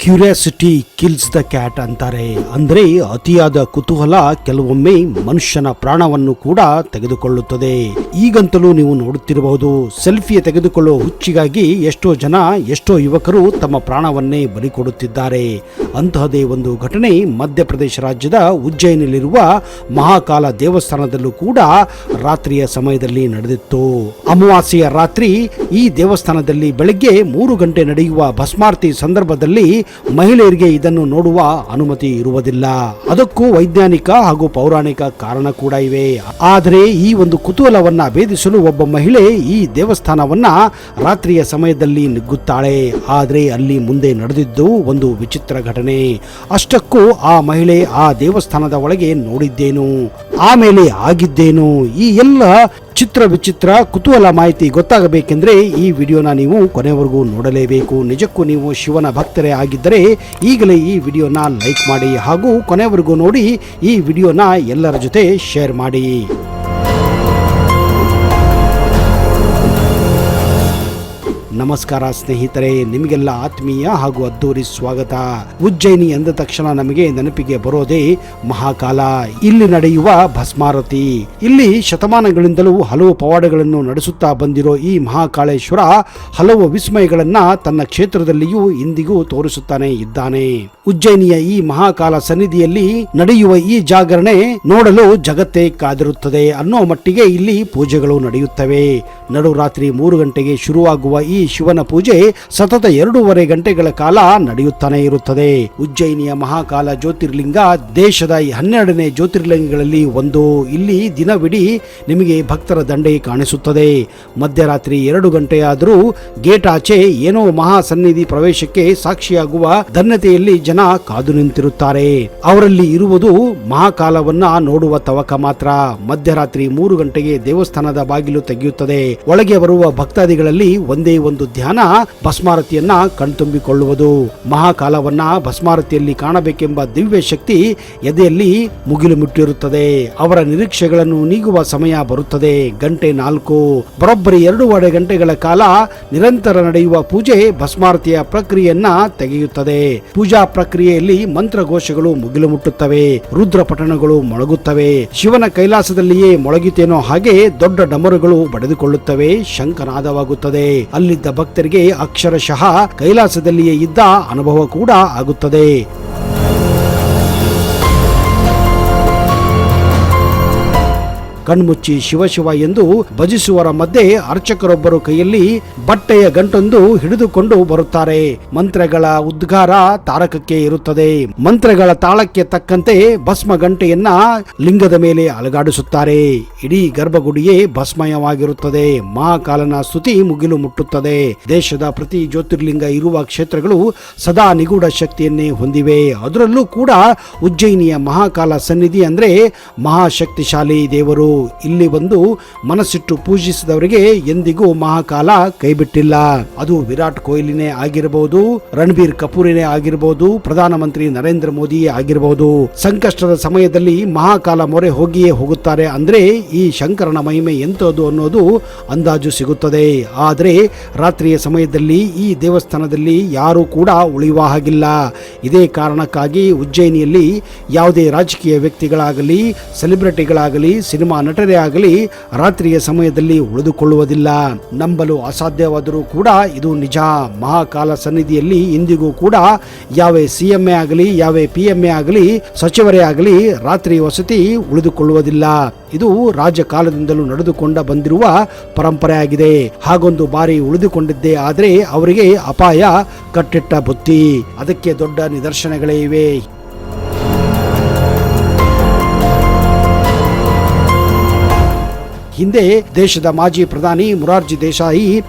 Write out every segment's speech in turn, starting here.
Curiosity kills the cat ಅಂತಾರೆ. ಅಂದ್ರೆ ಅತಿಯಾದ ಕುತೂಹಲ ಕೆಲವೊಮ್ಮೆ ಮನುಷ್ಯನ ಪ್ರಾಣವನ್ನು ಕೂಡ ತೆಗೆದುಕೊಳ್ಳುತ್ತದೆ. ಈಗಂತಲೂ ನೀವು ನೋಡುತ್ತಿರಬಹುದು, ಸೆಲ್ಫಿಯ ತೆಗೆದುಕೊಳ್ಳುವ ಹುಚ್ಚಿಗಾಗಿ ಎಷ್ಟೋ ಯುವಕರು ತಮ್ಮ ಪ್ರಾಣವನ್ನೇ ಬಲಿ ಕೊಡುತ್ತಿದ್ದಾರೆ. ಅಂತಹದೇ ಒಂದು ಘಟನೆ ಮಧ್ಯಪ್ರದೇಶ ರಾಜ್ಯದ ಉಜ್ಜಯಿನಿಯಲ್ಲಿರುವ ಮಹಾಕಾಲ ದೇವಸ್ಥಾನದಲ್ಲೂ ಕೂಡ ರಾತ್ರಿಯ ಸಮಯದಲ್ಲಿ ನಡೆದಿತ್ತು. ಅಮಾವಾಸ್ಯೆಯ ರಾತ್ರಿ ಈ ದೇವಸ್ಥಾನದಲ್ಲಿ ಬೆಳಗ್ಗೆ 3 ಗಂಟೆ ನಡೆಯುವ ಭಸ್ಮಾರತಿ ಸಂದರ್ಭದಲ್ಲಿ ಮಹಿಳೆಯರಿಗೆ ಇದನ್ನು ನೋಡುವ ಅನುಮತಿ ಇರುವುದಿಲ್ಲ. ಅದಕ್ಕೂ ವೈಜ್ಞಾನಿಕ ಹಾಗೂ ಪೌರಾಣಿಕ ಕಾರಣ ಕೂಡ ಇವೆ. ಆದರೆ ಈ ಒಂದು ಕುತೂಹಲವನ್ನ ಭೇದಿಸಲು ಒಬ್ಬ ಮಹಿಳೆ ಈ ದೇವಸ್ಥಾನವನ್ನ ರಾತ್ರಿಯ ಸಮಯದಲ್ಲಿ ನುಗ್ಗುತ್ತಾಳೆ. ಆದರೆ ಅಲ್ಲಿ ಮುಂದೆ ನಡೆದಿದ್ದು ಒಂದು ವಿಚಿತ್ರ ಘಟನೆ. ಅಷ್ಟಕ್ಕೂ ಆ ಮಹಿಳೆ ಆ ದೇವಸ್ಥಾನದ ಒಳಗೆ ನೋಡಿದ್ದೇನು, ಆಮೇಲೆ ಆಗಿದ್ದೇನು, ಈ ಎಲ್ಲ ವಿಚಿತ್ರ ಕುತೂಹಲ ಮಾಹಿತಿ ಗೊತ್ತಾಗಬೇಕೆಂದ್ರೆ ಈ ವಿಡಿಯೋನ ನೀವು ಕೊನೆವರೆಗೂ ನೋಡಲೇಬೇಕು. ನಿಜಕ್ಕೂ ನೀವು ಶಿವನ ಭಕ್ತರೇ ಆಗಿದ್ದರೆ ಈಗಲೇ ಈ ವಿಡಿಯೋನ ಲೈಕ್ ಮಾಡಿ ಹಾಗೂ ಕೊನೆವರೆಗೂ ನೋಡಿ ಈ ವಿಡಿಯೋನ ಎಲ್ಲರ ಜೊತೆ ಶೇರ್ ಮಾಡಿ. ನಮಸ್ಕಾರ ಸ್ನೇಹಿತರೆ, ನಿಮಗೆಲ್ಲ ಆತ್ಮೀಯ ಹಾಗೂ ಅದ್ದೂರಿ ಸ್ವಾಗತ. ಉಜ್ಜಯಿನಿ ಎಂದ ತಕ್ಷಣ ನಮಗೆ ನೆನಪಿಗೆ ಬರೋದೇ ಮಹಾಕಾಲ, ಇಲ್ಲಿ ನಡೆಯುವ ಭಸ್ಮಾರತಿ. ಇಲ್ಲಿ ಶತಮಾನಗಳಿಂದಲೂ ಹಲವು ಪವಾಡಗಳನ್ನು ನಡೆಸುತ್ತಾ ಬಂದಿರೋ ಈ ಮಹಾಕಾಳೇಶ್ವರ ಹಲವು ವಿಸ್ಮಯಗಳನ್ನ ತನ್ನ ಕ್ಷೇತ್ರದಲ್ಲಿಯೂ ಇಂದಿಗೂ ತೋರಿಸುತ್ತಾನೆ ಇದ್ದಾನೆ. ಉಜ್ಜಯಿನಿಯ ಈ ಮಹಾಕಾಲ ಸನ್ನಿಧಿಯಲ್ಲಿ ನಡೆಯುವ ಈ ಜಾಗರಣೆ ನೋಡಲು ಜಗತ್ತೇ ಕಾದಿರುತ್ತದೆ ಅನ್ನೋ ಮಟ್ಟಿಗೆ ಇಲ್ಲಿ ಪೂಜೆಗಳು ನಡೆಯುತ್ತವೆ. ನಡುರಾತ್ರಿ 3 ಗಂಟೆಗೆ ಶುರುವಾಗುವ ಈ ಶಿವನ ಪೂಜೆ ಸತತ 2.5 ಗಂಟೆಗಳ ಕಾಲ ನಡೆಯುತ್ತಾನೆ ಇರುತ್ತದೆ. ಉಜ್ಜಯಿನಿಯ ಮಹಾಕಾಲ ಜ್ಯೋತಿರ್ಲಿಂಗ ದೇಶದ 12ನೇ ಜ್ಯೋತಿರ್ಲಿಂಗಗಳಲ್ಲಿ ಒಂದು. ಇಲ್ಲಿ ದಿನವಿಡೀ ನಿಮಗೆ ಭಕ್ತರ ದಂಡೆ ಕಾಣಿಸುತ್ತದೆ. ಮಧ್ಯರಾತ್ರಿ 2 ಗಂಟೆಯಾದರೂ ಗೇಟ್ ಆಚೆ ಏನೋ ಮಹಾ ಸನ್ನಿಧಿ ಪ್ರವೇಶಕ್ಕೆ ಸಾಕ್ಷಿಯಾಗುವ ಧನ್ಯತೆಯಲ್ಲಿ ಜನ ಕಾದು ನಿಂತಿರುತ್ತಾರೆ. ಅವರಲ್ಲಿ ಇರುವುದು ಮಹಾಕಾಲವನ್ನ ನೋಡುವ ತವಕ ಮಾತ್ರ. ಮಧ್ಯರಾತ್ರಿ 3 ಗಂಟೆಗೆ ದೇವಸ್ಥಾನದ ಬಾಗಿಲು ತೆಗೆಯುತ್ತದೆ. ಒಳಗೆ ಬರುವ ಭಕ್ತಾದಿಗಳಲ್ಲಿ ಒಂದೇ ಒಂದು ಧ್ಯಾನ, ಭಸ್ಮಾರತಿಯನ್ನ ಕಣ್ತುಂಬಿಕೊಳ್ಳುವುದು. ಮಹಾಕಾಲವನ್ನ ಭಸ್ಮಾರತಿಯಲ್ಲಿ ಕಾಣಬೇಕೆಂಬ ದಿವ್ಯ ಶಕ್ತಿ ಎದೆಯಲ್ಲಿ ಮುಗಿಲು ಮುಟ್ಟಿರುತ್ತದೆ. ಅವರ ನಿರೀಕ್ಷೆಗಳನ್ನು ನೀಗುವ ಸಮಯ ಬರುತ್ತದೆ. ಗಂಟೆ 4 ಬರೋಬ್ಬರಿ 2.5 ಗಂಟೆಗಳ ಕಾಲ ನಿರಂತರ ನಡೆಯುವ ಪೂಜೆ ಭಸ್ಮಾರತಿಯ ಪ್ರಕ್ರಿಯೆಯನ್ನ ತೆಗೆಯುತ್ತದೆ. ಪೂಜಾ ಪ್ರಕ್ರಿಯೆಯಲ್ಲಿ ಮಂತ್ರಘೋಷಗಳು ಮುಗಿಲು ಮುಟ್ಟುತ್ತವೆ, ರುದ್ರ ಪಠಣಗಳು ಮೊಳಗುತ್ತವೆ. ಶಿವನ ಕೈಲಾಸದಲ್ಲಿಯೇ ಮೊಳಗಿತೇನೋ ಹಾಗೆ ದೊಡ್ಡ ಡಮರುಗಳು ಬಡಿದುಕೊಳ್ಳುತ್ತವೆ, ಶಂಖನಾದವಾಗುತ್ತದೆ. ಅಲ್ಲಿದ್ದ ಭಕ್ತರಿಗೆ ಅಕ್ಷರಶಃ ಕೈಲಾಸದಲ್ಲಿಯೇ ಇದ್ದ ಅನುಭವ ಕೂಡ ಆಗುತ್ತದೆ. ಕಣ್ಮುಚ್ಚಿ ಶಿವ ಎಂದು ಭಜಿಸುವರ ಮಧ್ಯೆ ಅರ್ಚಕರೊಬ್ಬರು ಕೈಯಲ್ಲಿ ಬಟ್ಟೆಯ ಗಂಟೊಂದು ಹಿಡಿದುಕೊಂಡು ಬರುತ್ತಾರೆ. ಮಂತ್ರಗಳ ಉದ್ಗಾರ ತಾರಕಕ್ಕೆ ಇರುತ್ತದೆ. ಮಂತ್ರಗಳ ತಾಳಕ್ಕೆ ತಕ್ಕಂತೆ ಭಸ್ಮ ಗಂಟೆಯನ್ನ ಲಿಂಗದ ಮೇಲೆ ಅಲಗಾಡಿಸುತ್ತಾರೆ. ಇಡೀ ಗರ್ಭಗುಡಿಯೇ ಭಸ್ಮಯವಾಗಿರುತ್ತದೆ. ಮಹಾಕಾಲನ ಸ್ತುತಿ ಮುಗಿಲು ಮುಟ್ಟುತ್ತದೆ. ದೇಶದ ಪ್ರತಿ ಜ್ಯೋತಿರ್ಲಿಂಗ ಇರುವ ಕ್ಷೇತ್ರಗಳು ಸದಾ ನಿಗೂಢ ಶಕ್ತಿಯನ್ನೇ ಹೊಂದಿವೆ. ಅದರಲ್ಲೂ ಕೂಡ ಉಜ್ಜಯಿನಿಯ ಮಹಾಕಾಲ ಸನ್ನಿಧಿ ಅಂದ್ರೆ ಮಹಾಶಕ್ತಿಶಾಲಿ ದೇವರು. ಇಲ್ಲಿ ಬಂದು ಮನಸ್ಸಿಟ್ಟು ಪೂಜಿಸಿದವರಿಗೆ ಎಂದಿಗೂ ಮಹಾಕಾಲ ಕೈಬಿಟ್ಟಿಲ್ಲ. ಅದು ವಿರಾಟ್ ಕೊಹ್ಲಿನೇ ಆಗಿರಬಹುದು, ರಣಬೀರ್ ಕಪೂರಿನೇ ಆಗಿರಬಹುದು, ಪ್ರಧಾನಮಂತ್ರಿ ನರೇಂದ್ರ ಮೋದಿಯೇ ಆಗಿರಬಹುದು. ಸಂಕಷ್ಟದ ಸಮಯದಲ್ಲಿ ಮಹಾಕಾಲ ಮೊರೆ ಹೋಗಿಯೇ ಹೋಗುತ್ತಾರೆ. ಅಂದ್ರೆ ಈ ಶಂಕರನ ಮಹಿಮೆ ಎಂತದ್ದು ಅನ್ನೋದು ಅಂದಾಜು ಸಿಗುತ್ತದೆ. ಆದರೆ ರಾತ್ರಿಯ ಸಮಯದಲ್ಲಿ ಈ ದೇವಸ್ಥಾನದಲ್ಲಿ ಯಾರೂ ಕೂಡ ಉಳಿಯುವ ಹಾಗಿಲ್ಲ. ಇದೇ ಕಾರಣಕ್ಕಾಗಿ ಉಜ್ಜಯಿನಿಯಲ್ಲಿ ಯಾವುದೇ ರಾಜಕೀಯ ವ್ಯಕ್ತಿಗಳಾಗಲಿ, ಸೆಲೆಬ್ರಿಟಿಗಳಾಗಲಿ, ಸಿನಿಮಾ ನಟರೇ ಆಗಲಿ ರಾತ್ರಿಯ ಸಮಯದಲ್ಲಿ ಉಳಿದುಕೊಳ್ಳುವುದಿಲ್ಲ. ನಂಬಲು ಅಸಾಧ್ಯವಾದರೂ ಕೂಡ ಇದು ನಿಜ. ಮಹಾಕಾಲ ಸನ್ನಿಧಿಯಲ್ಲಿ ಇಂದಿಗೂ ಕೂಡ ಯಾವ ಸಿಎಂಎ ಆಗಲಿ, ಯಾವ ಪಿಎಂಎ ಆಗಲಿ, ಸಚಿವರೇ ಆಗಲಿ ರಾತ್ರಿ ವಸತಿ ಉಳಿದುಕೊಳ್ಳುವುದಿಲ್ಲ. ಇದು ರಾಜಕಾಲದಿಂದಲೂ ನಡೆದುಕೊಂಡ ಬಂದಿರುವ ಪರಂಪರೆ ಆಗಿದೆ. ಹಾಗೊಂದು ಬಾರಿ ಉಳಿದುಕೊಂಡಿದ್ದೇ ಆದರೆ ಅವರಿಗೆ ಅಪಾಯ ಕಟ್ಟಿಟ್ಟ ಬುತ್ತಿ. ಅದಕ್ಕೆ ದೊಡ್ಡ ನಿದರ್ಶನಗಳೇ ಇವೆ. ಹಿಂದೆ ದೇಶದ ಮಾಜಿ ಪ್ರಧಾನಿ ಮೊರಾರ್ಜಿ ದೇಸಾಯಿ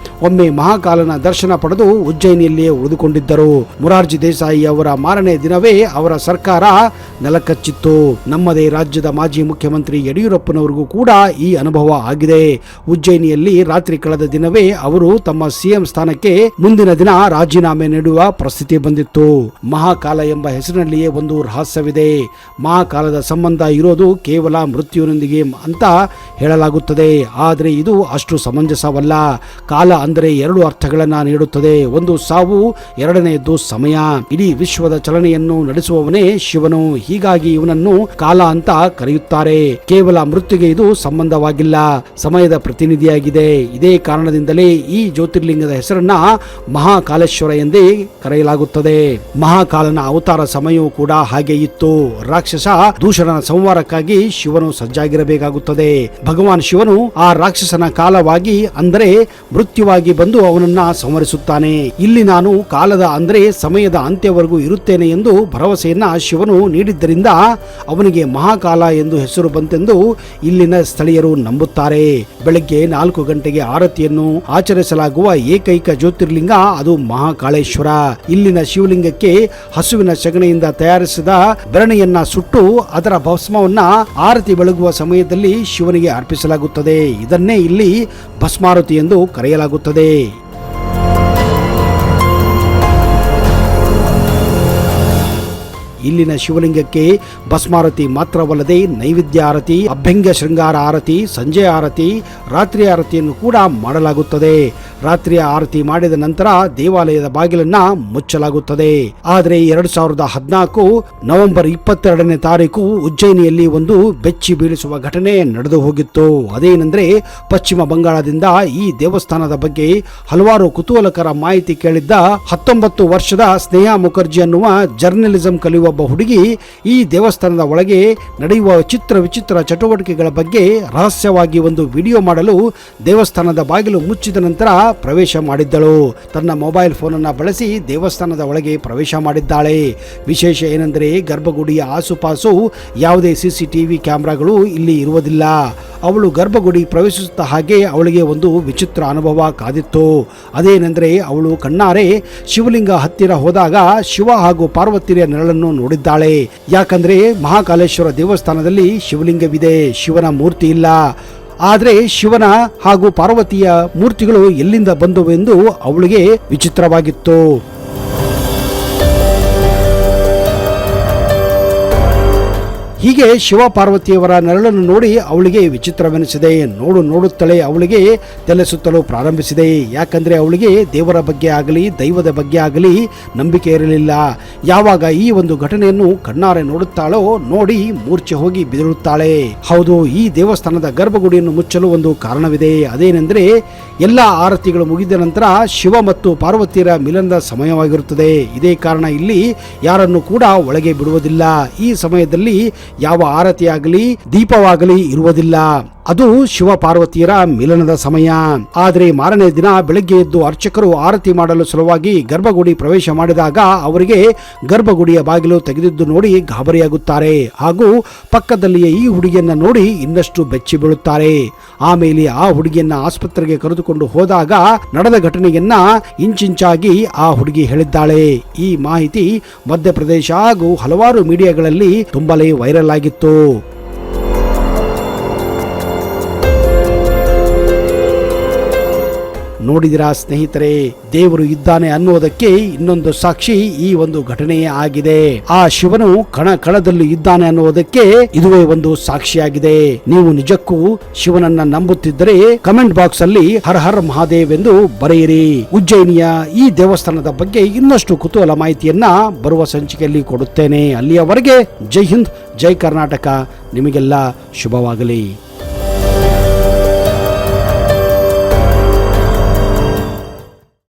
ಒಮ್ಮೆ ಮಹಾಕಾಲನ ದರ್ಶನ ಪಡೆದು ಉಜ್ಜಯಿನಿಯಲ್ಲಿಯೇ ಉಳಿದುಕೊಂಡಿದ್ದರು. ಮೊರಾರ್ಜಿ ದೇಸಾಯಿ ಅವರ ಮಾರನೇ ದಿನವೇ ಅವರ ಸರ್ಕಾರ ನೆಲಕಚ್ಚಿತ್ತು. ನಮ್ಮದೇ ರಾಜ್ಯದ ಮಾಜಿ ಮುಖ್ಯಮಂತ್ರಿ ಯಡಿಯೂರಪ್ಪನವರಿಗೂ ಕೂಡ ಈ ಅನುಭವ ಆಗಿದೆ. ಉಜ್ಜಯಿನಿಯಲ್ಲಿ ರಾತ್ರಿ ಕಳೆದ ದಿನವೇ ಅವರು ತಮ್ಮ ಸಿಎಂ ಸ್ಥಾನಕ್ಕೆ ಮುಂದಿನ ದಿನ ರಾಜೀನಾಮೆ ನೀಡುವ ಪರಿಸ್ಥಿತಿ ಬಂದಿತ್ತು. ಮಹಾಕಾಲ ಎಂಬ ಹೆಸರಿನಲ್ಲಿಯೇ ಒಂದು ರಹಸ್ಯವಿದೆ. ಮಹಾಕಾಲದ ಸಂಬಂಧ ಇರೋದು ಕೇವಲ ಮೃತ್ಯುವಿನೊಂದಿಗೆ ಅಂತ ಹೇಳಲಾಗುತ್ತದೆ. ಎನ್ನುತ್ತದೆ. ಆದರೆ ಇದು ಅಷ್ಟು ಸಮಂಜಸವಲ್ಲ. ಕಾಲ ಅಂದರೆ ಎರಡು ಅರ್ಥಗಳನ್ನ ನೀಡುತ್ತದೆ. ಒಂದು ಸಾವು, ಎರಡನೆಯದ್ದು ಸಮಯ. ಇಡೀ ವಿಶ್ವದ ಚಲನೆಯನ್ನು ನಡೆಸುವವನೇ ಶಿವನು. ಹೀಗಾಗಿ ಇವನನ್ನು ಕಾಲ ಅಂತ ಕರೆಯುತ್ತಾರೆ. ಕೇವಲ ಮೃತ್ಯುಗೆ ಇದು ಸಂಬಂಧವಾಗಿಲ್ಲ, ಸಮಯದ ಪ್ರತಿನಿಧಿಯಾಗಿದೆ. ಇದೇ ಕಾರಣದಿಂದಲೇ ಈ ಜ್ಯೋತಿರ್ಲಿಂಗದ ಹೆಸರನ್ನ ಮಹಾಕಾಲೇಶ್ವರ ಎಂದೇ ಕರೆಯಲಾಗುತ್ತದೆ. ಮಹಾಕಾಲನ ಅವತಾರ ಸಮಯವೂ ಕೂಡ ಹಾಗೆ ಇತ್ತು. ರಾಕ್ಷಸ ದೂಷಣನ ಸಂಹಾರಕ್ಕಾಗಿ ಶಿವನು ಸಜ್ಜಾಗಿರಬೇಕಾಗುತ್ತದೆ. ಭಗವಾನ್ ಶಿವನು ಆ ರಾಕ್ಷಸನ ಕಾಲವಾಗಿ ಅಂದರೆ ಮೃತ್ಯುವಾಗಿ ಬಂದು ಅವನನ್ನ ಸಂಹರಿಸುತ್ತಾನೆ. ಇಲ್ಲಿ ನಾನು ಕಾಲದ ಅಂದರೆ ಸಮಯದ ಅಂತ್ಯವರೆಗೂ ಇರುತ್ತೇನೆ ಎಂದು ಭರವಸೆಯನ್ನ ಶಿವನು ನೀಡಿದ್ದರಿಂದ ಅವನಿಗೆ ಮಹಾಕಾಲ ಎಂದು ಹೆಸರು ಬಂತೆಂದು ಇಲ್ಲಿನ ಸ್ಥಳೀಯರು ನಂಬುತ್ತಾರೆ. ಬೆಳಗ್ಗೆ 4 ಗಂಟೆಗೆ ಆರತಿಯನ್ನು ಆಚರಿಸಲಾಗುವ ಏಕೈಕ ಜ್ಯೋತಿರ್ಲಿಂಗ ಅದು ಮಹಾಕಾಳೇಶ್ವರ. ಇಲ್ಲಿನ ಶಿವಲಿಂಗಕ್ಕೆ ಹಸುವಿನ ಸಗಣಿಯಿಂದ ತಯಾರಿಸಿದ ಬೆರಣಿಯನ್ನ ಸುಟ್ಟು ಅದರ ಭಸ್ಮವನ್ನ ಆರತಿ ಬೆಳಗುವ ಸಮಯದಲ್ಲಿ ಶಿವನಿಗೆ ಅರ್ಪಿಸಲಾಗುತ್ತದೆ. ಇದನ್ನೇ ಇಲ್ಲಿ ಭಸ್ಮಾರತಿ ಎಂದು ಕರೆಯಲಾಗುತ್ತದೆ. ಇಲ್ಲಿನ ಶಿವಲಿಂಗಕ್ಕೆ ಭಸ್ಮಾರತಿ ಮಾತ್ರವಲ್ಲದೆ ನೈವೇದ್ಯ ಆರತಿ, ಅಭ್ಯಂಗ ಶೃಂಗಾರ ಆರತಿ, ಸಂಜೆ ಆರತಿ, ರಾತ್ರಿ ಆರತಿಯನ್ನು ಕೂಡ ಮಾಡಲಾಗುತ್ತದೆ. ರಾತ್ರಿಯ ಆರತಿ ಮಾಡಿದ ನಂತರ ದೇವಾಲಯದ ಬಾಗಿಲನ್ನ ಮುಚ್ಚಲಾಗುತ್ತದೆ. ಆದರೆ 2014 ನವೆಂಬರ್ 22ನೇ ತಾರೀಕು ಉಜ್ಜಯಿನಿಯಲ್ಲಿ ಒಂದು ಬೆಚ್ಚಿ ಬೀಳಿಸುವ ಘಟನೆ ನಡೆದು ಹೋಗಿತ್ತು. ಅದೇನೆಂದ್ರೆ ಪಶ್ಚಿಮ ಬಂಗಾಳದಿಂದ ಈ ದೇವಸ್ಥಾನದ ಬಗ್ಗೆ ಹಲವಾರು ಕುತೂಹಲಕರ ಮಾಹಿತಿ ಕೇಳಿದ್ದ 19 ವರ್ಷದ ಸ್ನೇಹ ಮುಖರ್ಜಿ ಅನ್ನುವ ಜರ್ನಲಿಸಂ ಕಲಿಯುವ ಹುಡುಗಿ ಈ ದೇವಸ್ಥಾನದ ಒಳಗೆ ನಡೆಯುವ ವಿಚಿತ್ರ ಚಟುವಟಿಕೆಗಳ ಬಗ್ಗೆ ರಹಸ್ಯವಾಗಿ ಒಂದು ವಿಡಿಯೋ ಮಾಡಲು ದೇವಸ್ಥಾನದ ಬಾಗಿಲು ಮುಚ್ಚಿದ ನಂತರ ಪ್ರವೇಶ ಮಾಡಿದ್ದಳು. ತನ್ನ ಮೊಬೈಲ್ ಫೋನ್ ಅನ್ನು ಬಳಸಿ ದೇವಸ್ಥಾನದ ಒಳಗೆ ಪ್ರವೇಶ ಮಾಡಿದ್ದಾಳೆ. ವಿಶೇಷ ಏನೆಂದರೆ ಗರ್ಭಗುಡಿಯ ಆಸುಪಾಸು ಯಾವುದೇ CCTV ಕ್ಯಾಮೆರಾಗಳು ಇಲ್ಲಿ ಇರುವುದಿಲ್ಲ. ಅವಳು ಗರ್ಭಗುಡಿ ಪ್ರವೇಶಿಸುತ್ತ ಹಾಗೆ ಅವಳಿಗೆ ಒಂದು ವಿಚಿತ್ರ ಅನುಭವ ಕಾದಿತ್ತು. ಅದೇನೆಂದರೆ ಅವಳು ಕಣ್ಣಾರೆ ಶಿವಲಿಂಗ ಹತ್ತಿರ ಹೋದಾಗ ಶಿವ ಹಾಗೂ ಪಾರ್ವತಿಯ ನೆರಳನ್ನು ನೋಡಿದ್ದಾಳೆ. ಯಾಕಂದ್ರೆ ಮಹಾಕಾಲೇಶ್ವರ ದೇವಸ್ಥಾನದಲ್ಲಿ ಶಿವಲಿಂಗವಿದೆ, ಶಿವನ ಮೂರ್ತಿ ಇಲ್ಲ. ಆದರೆ ಶಿವನ ಹಾಗೂ ಪಾರ್ವತಿಯ ಮೂರ್ತಿಗಳು ಎಲ್ಲಿಂದ ಬಂದವು ಎಂದು ಅವಳಿಗೆ ವಿಚಿತ್ರವಾಗಿತ್ತು. ಹೀಗೆ ಶಿವ ಪಾರ್ವತಿಯವರ ನೆರಳನ್ನು ನೋಡಿ ಅವಳಿಗೆ ವಿಚಿತ್ರವೆನಿಸಿದೆ. ನೋಡುತ್ತಲೇ ಅವಳಿಗೆ ತಲೆ ಸುತ್ತಲು ಪ್ರಾರಂಭಿಸಿದೆ. ಯಾಕಂದ್ರೆ ಅವಳಿಗೆ ದೇವರ ಬಗ್ಗೆ ಆಗಲಿ ದೈವದ ಬಗ್ಗೆ ಆಗಲಿ ನಂಬಿಕೆ ಇರಲಿಲ್ಲ. ಯಾವಾಗ ಈ ಒಂದು ಘಟನೆಯನ್ನು ಕಣ್ಣಾರೆ ನೋಡುತ್ತಾಳೋ ನೋಡಿ ಮೂರ್ಛೆ ಹೋಗಿ ಬಿದಿರುತ್ತಾಳೆ. ಹೌದು, ಈ ದೇವಸ್ಥಾನದ ಗರ್ಭಗುಡಿಯನ್ನು ಮುಚ್ಚಲು ಒಂದು ಕಾರಣವಿದೆ. ಅದೇನೆಂದ್ರೆ ಎಲ್ಲ ಆರತಿಗಳು ಮುಗಿದ ನಂತರ ಶಿವ ಮತ್ತು ಪಾರ್ವತಿಯರ ಮಿಲನದ ಸಮಯವಾಗಿರುತ್ತದೆ. ಇದೇ ಕಾರಣ ಇಲ್ಲಿ ಯಾರನ್ನು ಕೂಡ ಒಳಗೆ ಬಿಡುವುದಿಲ್ಲ. ಈ ಸಮಯದಲ್ಲಿ ಯಾವ ಆರತಿಯಾಗಲಿ ದೀಪವಾಗಲಿ ಇರುವುದಿಲ್ಲ. ಅದು ಶಿವ ಪಾರ್ವತಿಯರ ಮಿಲನದ ಸಮಯ. ಆದರೆ ಮಾರನೇ ದಿನ ಬೆಳಗ್ಗೆ ಎದ್ದು ಅರ್ಚಕರು ಆರತಿ ಮಾಡಲು ಸಲುವಾಗಿ ಗರ್ಭಗುಡಿ ಪ್ರವೇಶ ಮಾಡಿದಾಗ ಅವರಿಗೆ ಗರ್ಭಗುಡಿಯ ಬಾಗಿಲು ತೆಗೆದಿದ್ದು ನೋಡಿ ಗಾಬರಿಯಾಗುತ್ತಾರೆ. ಹಾಗೂ ಪಕ್ಕದಲ್ಲಿಯೇ ಈ ಹುಡುಗಿಯನ್ನ ನೋಡಿ ಇನ್ನಷ್ಟು ಬೆಚ್ಚಿ ಬೀಳುತ್ತಾರೆ. ಆಮೇಲೆ ಆ ಹುಡುಗಿಯನ್ನ ಆಸ್ಪತ್ರೆಗೆ ಕರೆದುಕೊಂಡು ಹೋದಾಗ ನಡೆದ ಘಟನೆಯನ್ನ ಇಂಚಿಂಚಾಗಿ ಆ ಹುಡುಗಿ ಹೇಳಿದ್ದಾಳೆ. ಈ ಮಾಹಿತಿ ಮಧ್ಯಪ್ರದೇಶ ಹಾಗೂ ಹಲವಾರು ಮೀಡಿಯಾಗಳಲ್ಲಿ ತುಂಬಲೇ ವೈರಲ್ ಆಗಿತ್ತು. ನೋಡಿದಿರಾ ಸ್ನೇಹಿತರೆ, ದೇವರು ಇದ್ದಾನೆ ಅನ್ನುವುದಕ್ಕೆ ಇನ್ನೊಂದು ಸಾಕ್ಷಿ ಈ ಒಂದು ಘಟನೆಯೇ ಆಗಿದೆ. ಆ ಶಿವನು ಕಣದಲ್ಲಿ ಇದ್ದಾನೆ ಅನ್ನುವುದಕ್ಕೆ ಇದುವೇ ಒಂದು ಸಾಕ್ಷಿಯಾಗಿದೆ. ನೀವು ನಿಜಕ್ಕೂ ಶಿವನನ್ನ ನಂಬುತ್ತಿದ್ದರೆ ಕಮೆಂಟ್ ಬಾಕ್ಸ್ ಅಲ್ಲಿ ಹರ ಹರ್ ಮಹಾದೇವ್ ಎಂದು ಬರೆಯಿರಿ. ಉಜ್ಜಯಿನಿಯ ಈ ದೇವಸ್ಥಾನದ ಬಗ್ಗೆ ಇನ್ನಷ್ಟು ಕುತೂಹಲ ಮಾಹಿತಿಯನ್ನ ಬರುವ ಸಂಚಿಕೆಯಲ್ಲಿ ಕೊಡುತ್ತೇನೆ. ಅಲ್ಲಿಯವರೆಗೆ ಜೈ ಹಿಂದ್, ಜೈ ಕರ್ನಾಟಕ. ನಿಮಗೆಲ್ಲ ಶುಭವಾಗಲಿ.